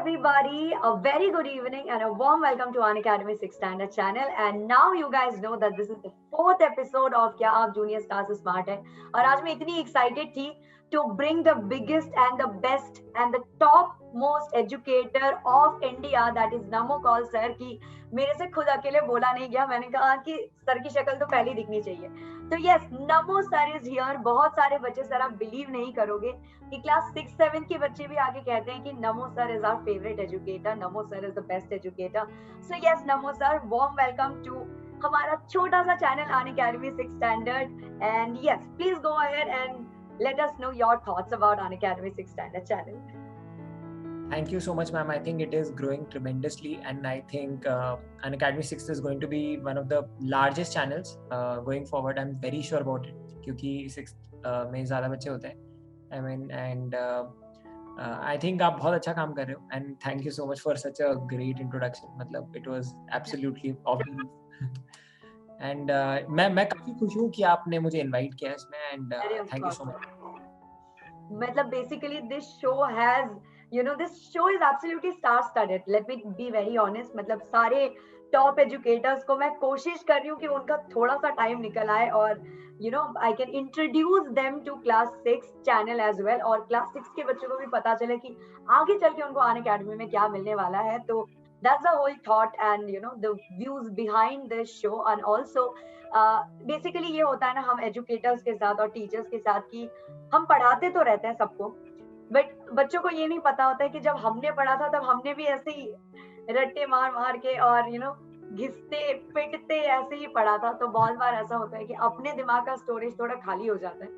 everybody, a very good evening and a warm welcome to Unacademy 6 Standard channel. And now you guys know that this is the fourth episode of क्या आप junior star से smart है. और आज मैं इतनी excited थी to bring the biggest and the best and the top most educator of India, that is Namo Kaul sir, की मेरे से खुद अकेले बोला नहीं गया. मैंने कहा कि सर की शक्ल तो पहले दिखनी चाहिए. तो yes, Namo sir is here. बहुत सारे बच्चे, सर आप बिलीव नहीं करोगे कि क्लास 6-7 के बच्चे भी आगे कहते हैं कि Namo sir is our favourite educator, Namo sir is the best educator. So yes Namo sir, warm welcome to हमारा छोटा सा channel Unacademy 6 standard. And yes, please go ahead and let us know your thoughts about Unacademy 6 Standard channel. Thank you so much, ma'am. I think it is growing tremendously, and I think Unacademy 6 is going to be one of the largest channels going forward. I'm very sure about it, क्योंकि 6 में ज़्यादा बच्चे होते हैं. I mean, and I think आप बहुत अच्छा काम कर रहे हो, and thank you so much for such a great introduction. मतलब it was absolutely obvious. And मैं काफी खुश हूँ कि आपने मुझे इनवाइट किया इसमें, and thank you so much. मतलब basically this show has, you know, this show is absolutely star studded. Let me be very honest. मतलब सारे टॉप एजुकेटर्स को मैं कोशिश कर रही हूँ कि उनका थोड़ा सा टाइम निकल आए और you know I can introduce them to class 6 channel as well, और क्लास 6 के बच्चों को भी पता चले कि आगे चल के उनको अनअकैडमी में क्या मिलने वाला है. तो that's the whole thought and you know the views behind this show. And also basically ये होता है ना, हम एजुकेटर्स के साथ और टीचर्स के साथ कि हम पढ़ाते तो रहते हैं सबको, बट बच्चों को ये नहीं पता होता है कि जब हमने पढ़ा था तब हमने भी ऐसे ही रट्टे मार मार के और you know घिसते पिटते ऐसे ही पढ़ा था. तो बहुत बार ऐसा होता है कि अपने दिमाग का स्टोरेज थोड़ा खाली हो जाता है.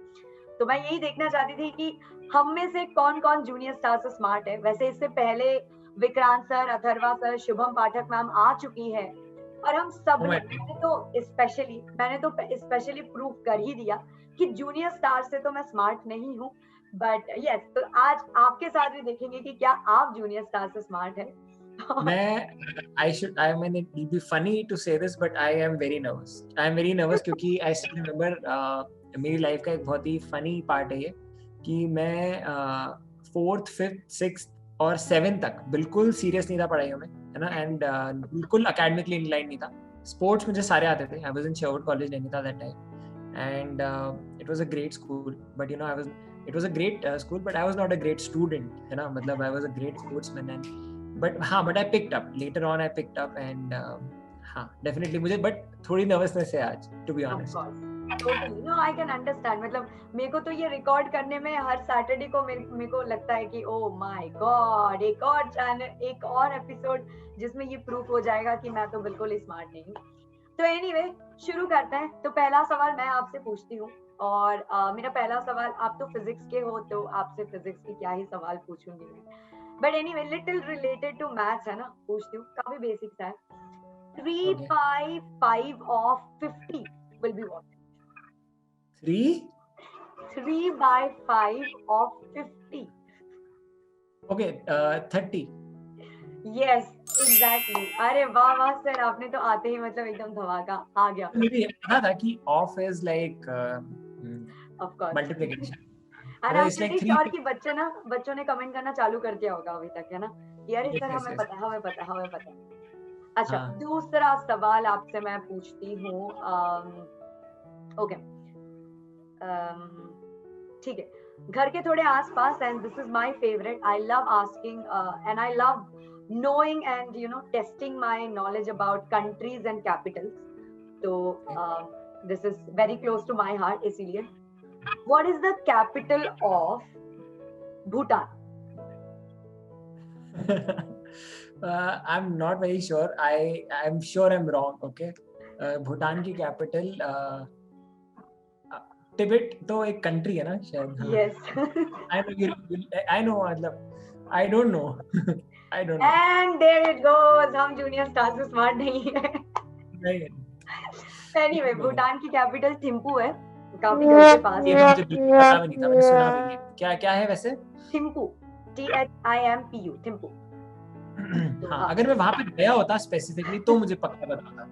तो मैं यही देखना चाहती थी कि हम में से कौन कौन जूनियर स्टार से स्मार्ट है. वैसे इससे पहले विक्रांत सर, अथर्वा सर, शुभम पाठक मैम आ चुकी है और हम सब ने मैंने तो स्पेशली प्रूव कर ही दिया कि जूनियर स्टार से तो मैं स्मार्ट नहीं हूँ. बट यस, तो आज आपके साथ भी देखेंगे कि क्या आप जूनियर स्टार से स्मार्ट है. I mean, it will be funny to say this, but I am very nervous क्योंकि I still remember मेरी लाइफ का एक बहुत ही फनी पार्ट है ये कि मैं 4th, 5th, 6th और 7th तक बिल्कुल सीरियस नहीं था पढ़ाइयों में, है ना. एंड बिल्कुल अकेडमिकली इंक्लाइंड नहीं था. स्पोर्ट्स मुझे सारे आते थे. I was in Sherwood college Nainital that time, and it was a great school, but you know it was a great school, but I was not a great student, है ना. मतलब I was a great sportsman, and but I picked up later on. I picked up, and हाँ, definitely मुझे but थोड़ी nervousness है आज, to be honest. Totally, no, I can understand. मतलब मेरे को तो ये रिकॉर्ड करने में हर सैटरडे को मेरे को लगता है कि ओह माय गॉड, एक और चैनल, एक और एपिसोड जिसमें ये प्रूफ हो जाएगा कि मैं तो बिल्कुल स्मार्ट नहीं हूँ. तो एनीवे, शुरू करते हैं. तो पहला सवाल मैं आपसे पूछती हूँ, और मेरा पहला सवाल, आप तो फिजिक्स के हो तो आपसे फिजिक्स के क्या ही सवाल पूछूंगी मैं, but anyway little related to maths है ना, पूछती हूँ. काफी बेसिक्स है. 3 by 5 of 50 will be what? 3 by 5 of 50. Okay, 30. Yes, exactly. अरे वाह वाह सर, आपने तो आते ही मतलब एकदम धमाका आ गया. मुझे याद था कि of is like of course multiplication. and I'm pretty sure कि बच्चों ने कमेंट करना चालू कर दिया होगा अभी तक, है ना. यार सर हमें पता. अच्छा, दूसरा सवाल आपसे मैं पूछती हूँ. ओके, ठीक है. घर के थोड़े आसपास, and this is my favourite. I love asking and I love knowing and you know testing my knowledge about countries and capitals. So this is very close to my heart, इसलिए. What is the capital of Bhutan? I'm not very sure. I'm sure I'm wrong. Okay, Bhutan की capital Tibet तो एक country है ना शायद. Yes. I know मतलब I don't know. I don't know. And there it goes. हम junior star से smart नहीं है. नहीं. Anyway, भूटान की कैपिटल थिम्पू है. काफी घर के पास. ये मुझे बिल्कुल पता भी नहीं था, मैंने सुना भी नहीं. क्या है वैसे? थिम्पू, THIMPU, थिम्पू. हाँ, अगर मैं वहाँ पे गया होता स्पेसिफिकली तो मुझे पक्का पता था,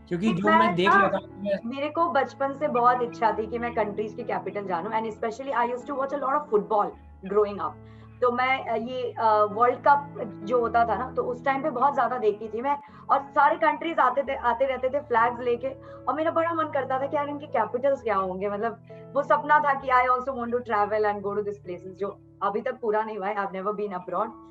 क्योंकि जो मैं देख लेता हूँ. मेरे को बचपन से बहुत इच्छा थी कि मैं कंट्रीज की कैपिटल जानूं, and specially I used to watch a lot of football growing up. तो मैं ये वर्ल्ड कप जो होता था ना, तो उस टाइम पे बहुत ज्यादा देखती थी मैं, और सारे कंट्रीज आते रहते थे फ्लैग्स लेके, और मेरा बड़ा मन करता था कि यार इनके कैपिटल्स क्या होंगे, मतलब वो सपना था कि I also want to travel and go to this places, जो अभी तक पूरा नहीं हुआ है। I have never been abroad,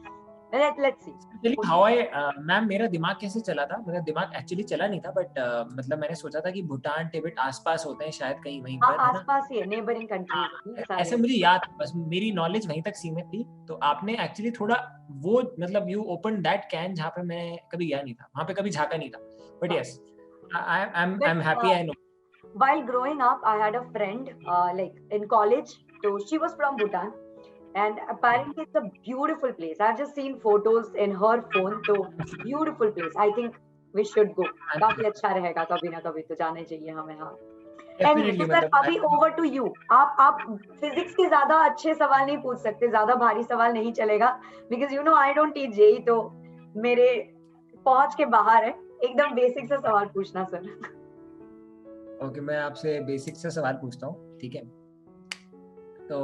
let's see. चलिए हाउ आई मैम, मेरा दिमाग कैसे चला था, मेरा दिमाग एक्चुअली चला नहीं था, बट मतलब मैंने सोचा था कि भूटान तिब्बत आसपास होते हैं शायद कहीं वहीं हाँ, पर, है ना? आसपास ही है, नेबरिंग हाँ, कंट्रीज है सारे। ऐसे मुझे याद था, बस मेरी नॉलेज वहीं तक सीमित थी। तो आपने एक्चुअली थोड़ा वो मतलब यू ओपन दैट कैन जहाँ पे मैं कभी गया नहीं था, वहाँ पे कभी झांका नहीं था, but yes I am happy I know. While growing up, I had a friend, like in college. So she was from Bhutan, and apparently it's a beautiful place. I've just seen photos in her phone. So beautiful place. I think we should go. काफी अच्छा रहेगा, कभी ना कभी तो जाने चाहिए हमें। हाँ। Anyway, डेफिनेटली तो सर मतलब अभी over to you. आप फिजिक्स के ज्यादा अच्छे सवाल नहीं पूछ सकते, ज्यादा भारी सवाल नहीं चलेगा, because you know I don't teach JEE, तो मेरे पहुंच के बाहर है। एकदम बेसिक सा सवाल पूछना सर। ओके, मैं आपसे बेसिक से सवाल पूछता हूँ, ठीक है? तो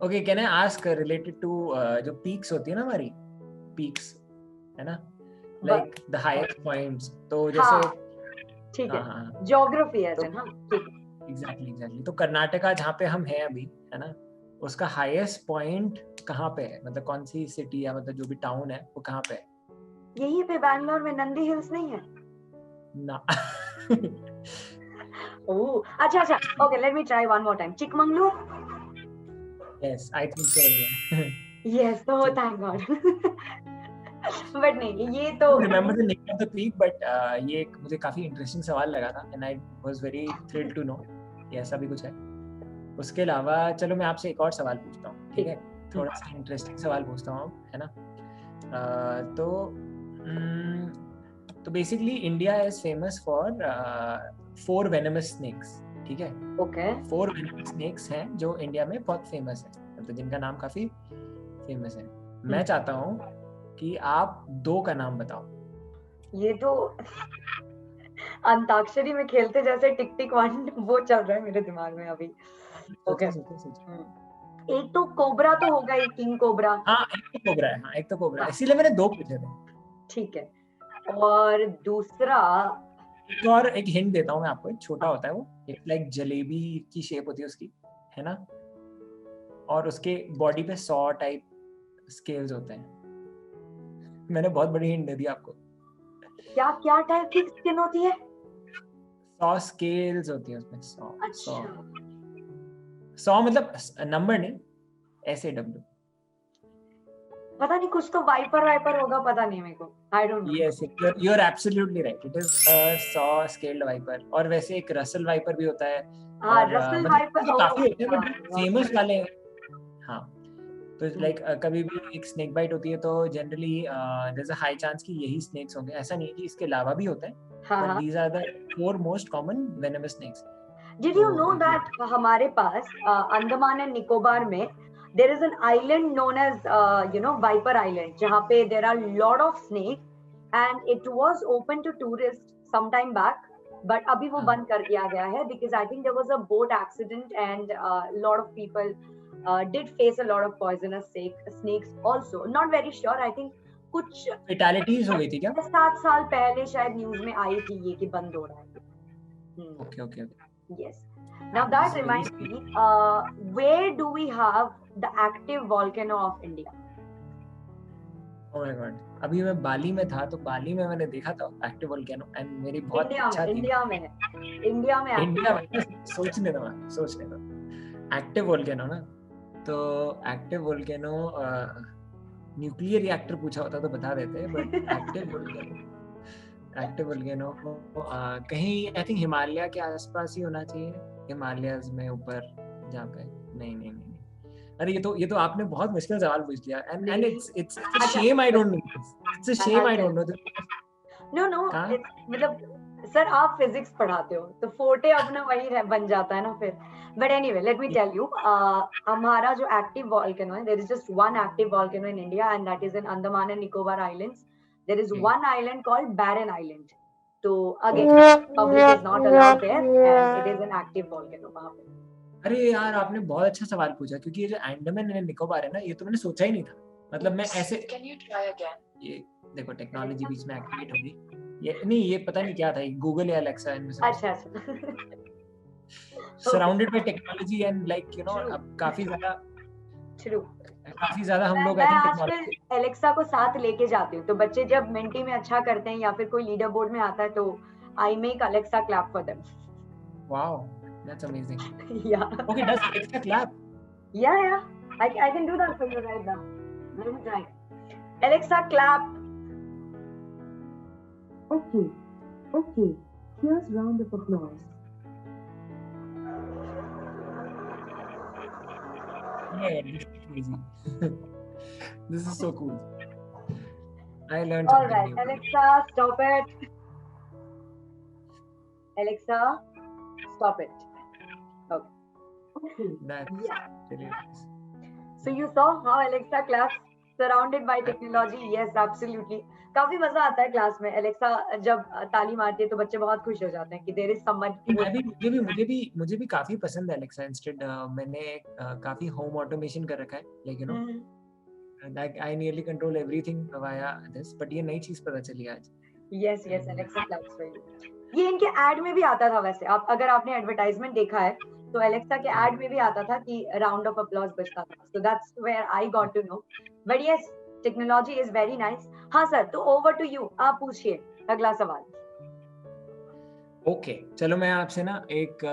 okay, can I ask related to जो पीक्स होती है ना हमारी, पीक्स, है ना, लाइक द हाईएस्ट पॉइंट्स, तो जैसे हाँ ठीक हाँ है, हाँ, ज्योग्राफी तो ऐसे ना, ठीक है। एग्जैक्टली तो कर्नाटका जहाँ पे हम हैं अभी, है ना, उसका हाईएस्ट पॉइंट कहाँ पे है, मतलब कौन सी सिटी या मतलब जो भी टाउन है वो कहाँ पे है? यहीं पे बैंगलोर में नंदी हिल्स नहीं है? ना ओह अच्छा, okay, let me try one more time. Chikmagalur. Yes, I think so. Yes, तो थैंक गॉड। बट नहीं, ये तो remember the name of the peak, but ये एक मुझे काफी इंटरेस्टिंग सवाल लगा था, and I was very thrilled to know कि ऐसा भी कुछ है। उसके अलावा चलो मैं आपसे एक और सवाल पूछता हूँ, ठीक है? थोड़ा सा इंटरेस्टिंग सवाल पूछता हूँ, है ना? तो basically India is famous for 4 venomous snakes, ठीक है? ओके। 4 venomous snakes हैं जो इंडिया में बहुत फेमस है, मतलब जिनका नाम काफी फेमस है। मैं चाहता हूँ कि आप 2 का नाम बताओ। ये तो अंताक्षरी में खेलते जैसे टिक टिक वन वो चल रहा है मेरे दिमाग में अभी। ओके। एक तो कोबरा तो होगा ही, किंग कोबरा। हाँ, एक तो कोबरा है, हाँ एक तो कोबरा है, हाँ, इसीलिए मैंने 2 पूछे थे। ठीक है। और दूसरा, एक और एक हिंट देता हूँ मैं आपको, एक छोटा होता है वो, एक लाइक जलेबी की शेप होती है उसकी, है ना, और उसके बॉडी पे 100 टाइप स्केल्स होते हैं। मैंने बहुत बड़ी हिंट दे दी आपको। क्या क्या टाइप की स्किन होती है? 100 स्केल्स होती है उसमें, 100 अच्छा, 100 मतलब नंबर नहीं, SAW। पता नहीं, कुछ तो वाइपर वाइपर होगा, पता नहीं मेरे को, I don't know. Yes, you are absolutely right, it is a 100 scaled viper. और वैसे एक रसल वाइपर भी होता है, हाँ, और रसल मतलब वाइपर। तो काफी होते हैं, हाँ, बट फेमस वाले, हाँ। तो लाइक कभी भी एक स्नेक बाइट होती है तो generally there is a high chance कि यही स्नेक्स होंगे, ऐसा नहीं है कि इसके अलावा भी होते हैं, हाँ, बट हाँ। These are the 4 most common venomous snakes. Did तो you know that हमारे पास अंडमान एंड निकोबार में there is an island known as Viper Island, जहाँ पे there are lot of snakes, and it was open to tourists some time back, but अभी वो बंद कर दिया गया है because I think there was a boat accident and lot of people did face a lot of poisonous snakes also. Not very sure. I think कुछ फेटालिटीज हो गई थी क्या? 7 साल पहले शायद न्यूज में आई थी ये कि बंद हो रहा है। Okay okay. Yes. Now that reminds me, where do we have the active volcano of India? Oh my God, अभी मैं बाली में था, तो बाली में मैंने देखा था एक्टिव वोल्केनो, एंड मेरी बहुत इच्छा थी। इंडिया में है, इंडिया में इंडिया में, सोचने दो, एक्टिव वोल्केनो ना, तो एक्टिव वोल्केनो न्यूक्लियर रिएक्टर पूछा होता तो बता देते, बट एक्टिव वोल्केनो कहीं आई थिंक हिमालय के आसपास ही होना चाहिए, हिमालयस में ऊपर जहाँ पे। नहीं, अरे ये तो आपने बहुत मुश्किल सवाल पूछ लिया, and it's a shame I don't know, it's a shame I don't know. No, मतलब सर आप फिजिक्स पढ़ाते हो तो फोर्टे अपना वही बन जाता है ना फिर। But anyway, let me tell you, हमारा जो एक्टिव वॉल्केनो है, there is just one active volcano in India, and that is in Andaman and Nicobar islands. There is one island called Barren island. तो again, public is not allowed there, and it is an active volcano वहां पे। अरे यार आपने बहुत अच्छा सवाल पूछा, क्योंकि ये जो अंडमान एंड निकोबार है ना, ये तो मैंने सोचा ही नहीं था। मतलब मैं ऐसे, कैन यू ट्राई अगेन, ये देखो टेक्नोलॉजी बीच में एक्टिवेट होगी। ये नहीं, ये पता नहीं क्या था, गूगल या अलेक्सा इनमें से अच्छा surrounded by technology and like you no, अब काफी ज्यादा हम लोग आई मैं थिंक आजकल टेक्नोलॉजी। एलेक्सा को साथ लेके जाती हूँ, तो बच्चे जब मिंटी में अच्छा करते हैं या फिर कोई लीडर बोर्ड में आता है तो I make Alexa clap for them. Wow, that's amazing. या ओके, डज अलेक्सा क्लैप? या I can do that for you right now. Let me try. Alexa clap. Okay, here's round of applause. Yeah, this is crazy. This is so cool. I learned All something right, new. Alexa, stop it. Alexa, stop it. Okay. That's Yeah. really nice. So you saw how Alexa claps surrounded by technology. Yes, absolutely. काफी मजा आता है class में। Alexa जब ताली मारती है तो बच्चे बहुत खुश हो जाते हैं कि there is someone who मुझे भी काफी पसंद है Alexa। इंस्टेड मैंने काफी होम ऑटोमेशन कर रखा है, like you no, like I nearly control everything via this, but ये नई चीज पता चली आज। Yes, Alexa claps for you. ये इनके एड में भी आता था वैसे। आप अगर आपने एडवर्टाइजमेंट देखा है तो एलेक्सा के एड में भी आता था कि राउंड ऑफ अप्लॉज बजता था। So that's where I got to know. But yes, technology is very nice. हाँ सर, तो ओवर टू यू, आप पूछिए अगला सवाल। ओके, चलो मैं आपसे ना एक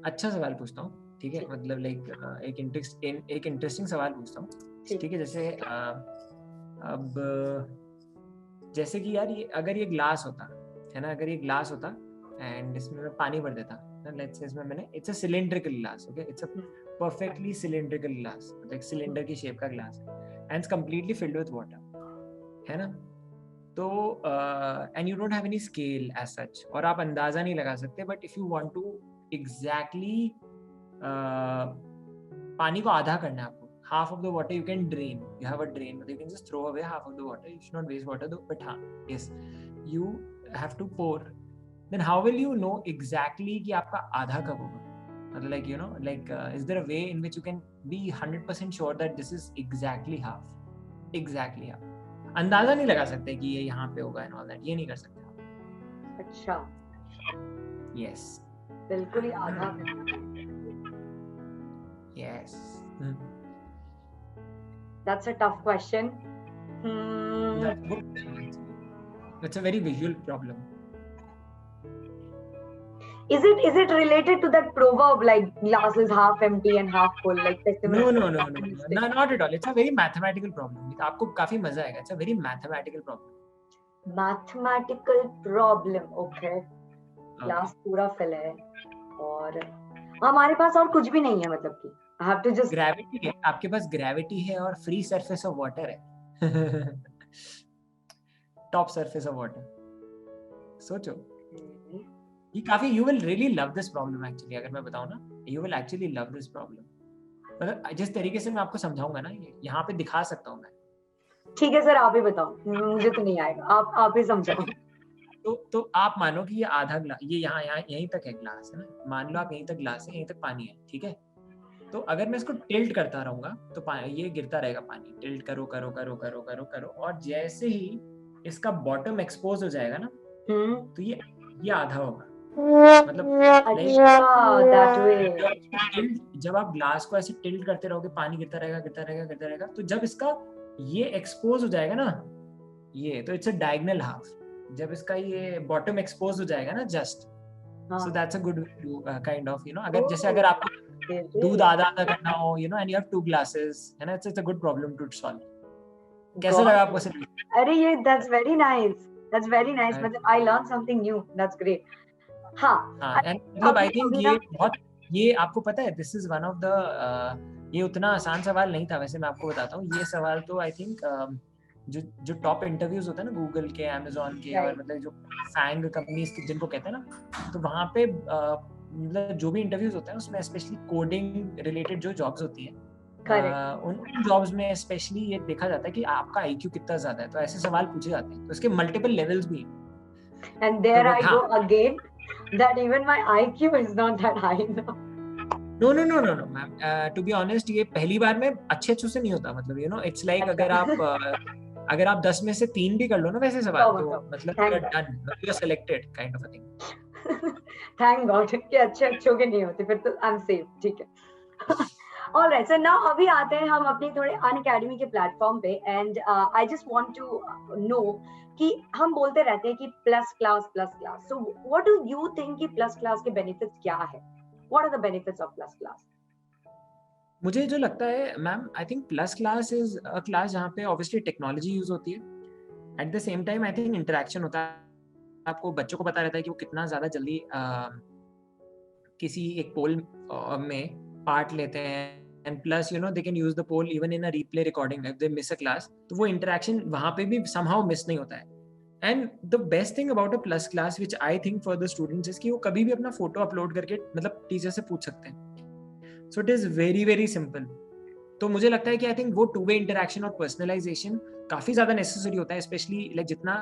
अच्छा सवाल पूछता हूँ, ठीक है? मतलब लाइक एक इंटरेस्टिंग सवाल पूछता हूँ, ठीक है? जैसे अब जैसे कि यार ये अगर ये ग्लास होता है ना, अगर ये ग्लास होता एंड इसमें मैं पानी भर देता, लेट्स से इसमें मैंने, it's a cylindrical glass, okay, it's a perfectly cylindrical glass, मतलब सिलेंडर की शेप का ग्लास है and it's completely filled with water, है ना? तो and you don't have any scale as such, और आप अंदाजा नहीं लगा सकते, but if you want to exactly पानी को आधा करना है आपको, half of the water you can drain, you have a drain, but you can just throw away half of the water, you should not waste water though, but yes, you have to pour, then how will you know exactly कि आपका आधा कब होगा? मतलब like you know, like is there a way in which you can be 100% sure that this is exactly half? अंदाजा नहीं लगा सकते कि ये यहाँ पे होगा and all that, ये नहीं कर सकते आप। अच्छा, yes, बिल्कुल ही आधा। yes. That's a tough question. That's a very visual problem. Is it related to that proverb like glass is half empty and half full, like pessimistic? No, not at all. It's a very mathematical problem. आपको काफी मजा आएगा. It's a very mathematical problem. Mathematical problem, okay. Glass पूरा fill है और हमारे पास और कुछ भी नहीं है, मतलब कि I have to just gravity है, आपके पास gravity है और free surface of water है. Top surface of water. सोचो, ये काफी, you will really love this problem actually. अगर मैं बताऊँ ना, you will actually love this problem. मतलब जिस तरीके से मैं आपको समझाऊंगा ना, यहाँ पे दिखा सकता हूँ मैं. ठीक है सर, आप ही बताओ, मुझे तो नहीं आएगा, आप ही समझाओ. तो आप मानो कि ये आधा ग्लास, ये यहाँ यहीं तक है ग्लास, है ना? मान लो आप यहीं तक ग्लास है, यहीं तक पानी है, ठीक है? तो अगर मैं इसको टिल्ट करता रहूंगा तो ये गिरता रहेगा पानी, टिल्ट करो करो करो करो करो करो, और जैसे ही इसका बॉटम एक्सपोज हो जाएगा ना, तो ये आधा होगा. मतलब जब आप ग्लास को ऐसे टिल्ट करते रहोगे, पानी गिरता रहेगा गिरता रहेगा गिरता रहेगा, तो जब इसका ये एक्सपोज हो जाएगा ना, ये तो इट्स अ डायगोनल हाफ. जब इसका ये बॉटम एक्सपोज हो जाएगा ना, just, so that's a good kind of, you know, अगर जैसे अगर आपको दूध आधा आधा करना हो, you know, and you have 2 glasses, है ना, it's a good problem to solve. कैसा लगा आपको सॉल्यूशन? अरे ये दैट्स वेरी नाइस, मतलब I learn something new, that's great. हां, एंड मतलब आई थिंक ये बहुत, ये आपको पता है, this is one of the, ये उतना आसान सवाल नहीं था वैसे, मैं आपको बताता हूँ. ये सवाल तो आई थिंक जो टॉप इंटरव्यूज होते हैं ना, गूगल के, अमेज़न के, और मतलब जो फैंग कंपनीज जिनको कहते हैं ना, तो वहाँ पे मतलब जो भी इंटरव्यूज होते हैं उसमें स्पेशली कोडिंग रिलेटेड जो जॉब्स होती हैं, उन जॉब्स में स्पेशली ये देखा जाता है कि आपका आईक्यू कितना ज्यादा है, तो ऐसे सवाल पूछे जाते हैं. तो इसके मल्टीपल लेवल्स भी हैं. And there I go again that even my IQ is not that high now. No no no no no ma'am, to be honest ये पहली बार में अच्छे से नहीं होता, मतलब यू नो इट्स लाइक अगर आप 10 में से 3 भी कर लो ना वैसे सवाल तो मतलब you are done, you are selected kind of a thing. Thank God कि अच्छे के नहीं होते, फिर तो आई एम सेफ, ठीक है। ऑलराइट, सो नाउ अभी आते हैं हम अपने थोड़े अनअकैडमी के प्लेटफॉर्म पे, and I just want to know कि हम बोलते रहते हैं कि plus class, so what do you think कि प्लस क्लास के बेनिफिट्स क्या है? What are the benefits of plus class? मुझे जो लगता है ma'am, I think plus class is a class जहाँ पे ऑब्वियसली टेक्नोलॉजी यूज होती है, at the same time I think interaction होता है, आपको बच्चों को पता रहता है कि वो कितना ज्यादा जल्दी किसी एक पोल में पार्ट लेते हैं, and plus you know they can use the poll even in a replay recording if they miss a class, तो वो इंटरेक्शन वहां पे भी समहाउ मिस नहीं होता है। And the best thing about a plus class which I think for the students is कि वो कभी भी अपना फोटो अपलोड करके मतलब टीचर से पूछ सकते हैं, so it is very very simple. तो मुझे लगता है कि आई थिंक वो टू वे इंटरेक्शन और पर्सनलाइजेशन काफी ज्यादा नेसेसरी होता है, स्पेशली लाइक जितना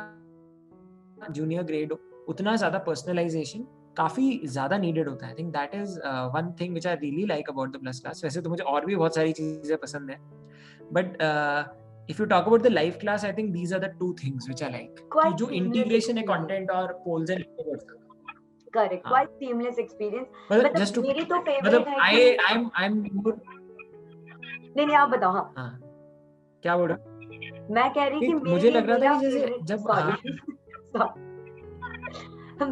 जूनियर ग्रेड हो उतना ज्यादा पर्सनलाइजेशन काफी ज्यादा नीडेड होता है। I think that is one thing which I really like about the plus class. वैसे तो मुझे और भी बहुत सारी चीजें पसंद है, but if you talk about the live class, I think these are the two things which I like, कि जो इंटीग्रेशन है कंटेंट और polls and correct, quite seamless experience. मतलब जस्ट टू मेरी तो फेवरेट मतलब है कि I'm नहीं आप बताओ। हाँ, क्या बोल रहा? मैं कह रही कि मुझे लग रहा था कि जैसे जब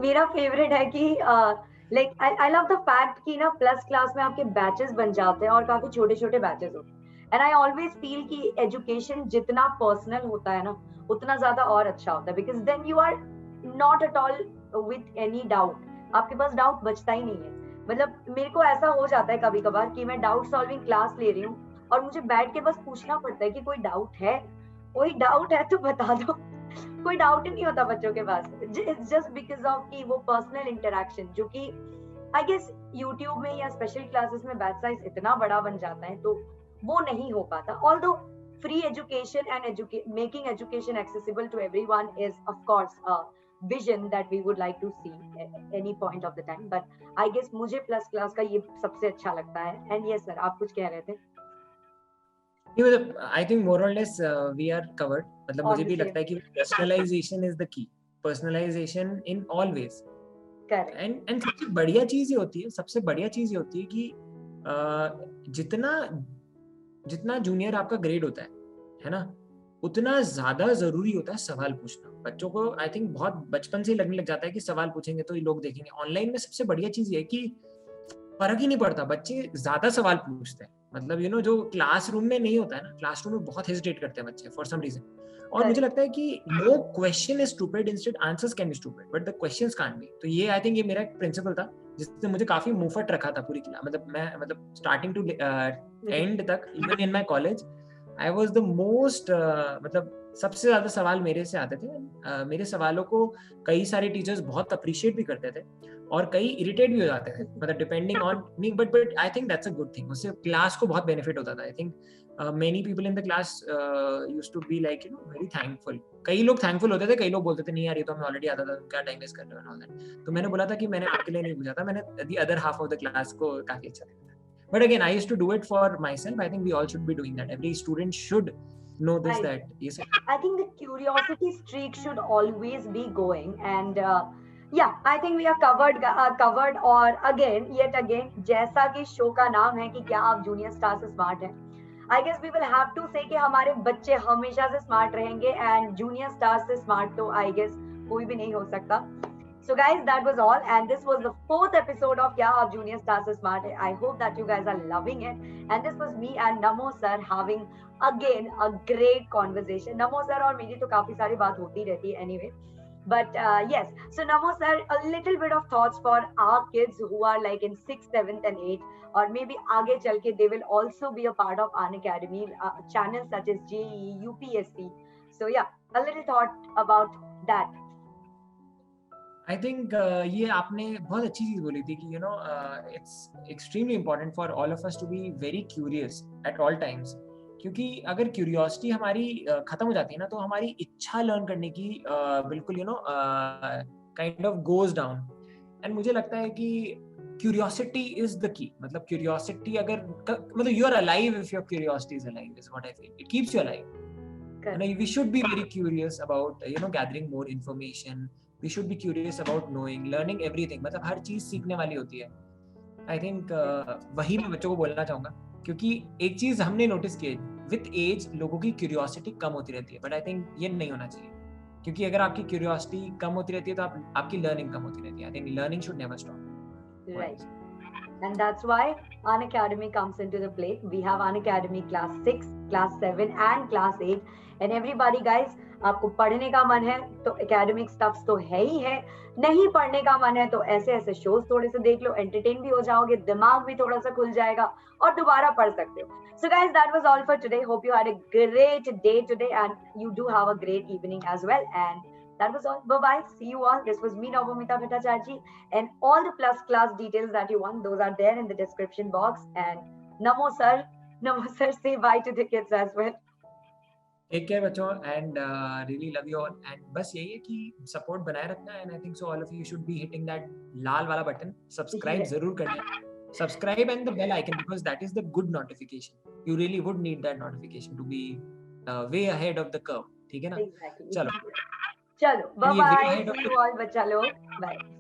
मेरा फेवरेट है कि like I love the fact कि ना प्लस क्लास में आपके बैचेस बन जाते हैं और काफी छोटे छोटे बैचेस होते हैं, एंड आई ऑलवेज फील कि एजुकेशन जितना पर्सनल होता है ना उतना ज्यादा और अच्छा होता है, because then you are not at all with any doubt, आपके पास डाउट बचता ही नहीं है। मतलब मेरे को ऐसा हो जाता है कभी कभार कि मैं डाउट सॉल्विंग क्लास ले रही हूँ और मुझे बैठ के बस पूछना पड़ता है कि कोई डाउट है, कोई डाउट है तो बता दो। कोई डाउट ही नहीं होता बच्चों के पास, इट्स जस्ट बिकॉज ऑफ की वो पर्सनल इंटरेक्शन, जो कि आई गेस यूट्यूब में या स्पेशल क्लासेस में बैच साइज इतना बड़ा बन जाता है तो वो नहीं हो पाता। Although free education and making education accessible to everyone is of course a vision that we would like to see at any point of the time, but I guess मुझे प्लस क्लास का ये सबसे अच्छा लगता है। And yes sir, आप कुछ कह रहे थे? मतलब आई थिंक मोर और लेस वी आर कवर्ड। मतलब मुझे भी लगता है कि personalisation is the key, personalisation in all ways. And सबसे बढ़िया चीज ये होती है, सबसे बढ़िया चीज ये होती है कि जितना जितना जूनियर आपका ग्रेड होता है ना, उतना ज्यादा जरूरी होता है सवाल पूछना। बच्चों को आई थिंक बहुत बचपन से ही लगने लग जाता है कि सवाल पूछेंगे तो ये लोग देखेंगे। ऑनलाइन में सबसे बढ़िया चीज ये है कि फर्क ही नहीं पड़ता, बच्चे ज्यादा सवाल पूछते हैं। मतलब यू नो जो क्लासरूम में नहीं होता है ना, क्लासरूम में बहुत हेजिटेट करते हैं बच्चे फॉर सम रीजन। और मुझे लगता है कि no question is stupid, instead answers can be stupid but the questions can't be. तो ये आई थिंक ये मेरा एक प्रिंसिपल था जिसने मुझे काफी मुंहफट रखा था पूरी क्लास। मतलब मैं मतलब स्टार्टिंग टू एंड तक, even in my college I was the most मतलब सबसे ज्यादा सवाल मेरे से आते थे। मेरे सवालों को कई सारे टीचर्स बहुत अप्रिशिएट भी करते थे और कई इरिटेट भी हो जाते थे, मतलब depending on me, but I think that's a good thing. उससे क्लास को बहुत बेनिफिट होता था। I think many people in the class used to be like you know very thankful. कई लोग थैंकफुल होते थे, कई लोग बोलते थे नहीं यार ये तो हमें ऑलरेडी आता था, क्या टाइम वेस्ट कर रहे हो एंड ऑल दैट। तो मैंने बोला था कि मैंने आपके लिए नहीं पूछा था, मैंने the other half of the class को काफी अच्छा लगा था। But again, I used to do it for myself. I think we all should be doing that. Every student should know this, that yes, I think the curiosity streak should always be going, and yeah, I think we are covered. और yet again, जैसा कि show का नाम है कि क्या आप junior star से स्मार्ट हैं, I guess we will have to say कि हमारे बच्चे हमेशा से स्मार्ट रहेंगे, and जूनियर स्टार से स्मार्ट तो I guess कोई भी नहीं हो सकता। So guys, that was all, and this was the 4th episode of Kya Aap Junior Stars Se Smart Hai. I hope that you guys are loving it, and this was me and Namo sir having again a great conversation. Namo sir और मेरी तो काफी सारी बात होती रहती है anyway, but yes. So Namo sir, a little bit of thoughts for our kids who are like in 6th, 7th and 8th, or maybe आगे चल के they will also be a part of Unacademy channels such as JEE, UPSC. So yeah, a little thought about that. I think ये आपने बहुत अच्छी चीज बोली थी कि you know it's extremely important for all of us to be very curious at all times. क्योंकि अगर क्यूरियोसिटी हमारी खत्म हो जाती है ना, तो हमारी इच्छा लर्न करने की बिल्कुल you know kind of goes down. And मुझे लगता है कि curiosity is the key. मतलब curiosity अगर मतलब you are alive if your curiosity is alive is what I feel. It keeps you alive. And we should be very curious about gathering more information. We should be curious about knowing, learning everything. मतलब हर चीज सीखने वाली होती है. I think वही मैं बच्चों को बोलना चाहूँगा, क्योंकि एक चीज हमने नोटिस की है, विथ एज लोगों की क्यूरियोसिटी कम होती रहती है, बट आई थिंक ये नहीं होना चाहिए, क्योंकि अगर आपकी क्यूरियोसिटी कम होती रहती है तो आपकी लर्निंग कम होती रहती है. I think learning should never stop. Right. And that's why Unacademy comes into the play. We have Unacademy class 6, class 7 and class 8. And everybody guys, आपको पढ़ने का मन है तो academic stuff तो है ही है, नहीं पढ़ने का मन है तो ऐसे ऐसे शोज थोड़े से देख लो, एंटरटेन भी हो जाओगे, दिमाग भी थोड़ा सा खुल जाएगा और दोबारा पढ़ सकते हो. So guys, that was all for today. Hope you had a great day today and you do have a great evening as well. And that was all. Bye-bye. See you all. This was me, Navamita Bhattacharjee. And all the plus class details that you want, those are there in the description box. And Namo sir, say bye to the kids as well. Take care बच्चों, and really love you all. And बस यही है कि support बनाए रखना. And I think so all of you should be hitting that लाल वाला button, subscribe जरूर करना. Subscribe and the bell icon, because that is the good notification. You really would need that notification to be way ahead of the curve. ठीक है ना? Exactly. चलो Bye bye. See you all, बच्चा लोग. Bye.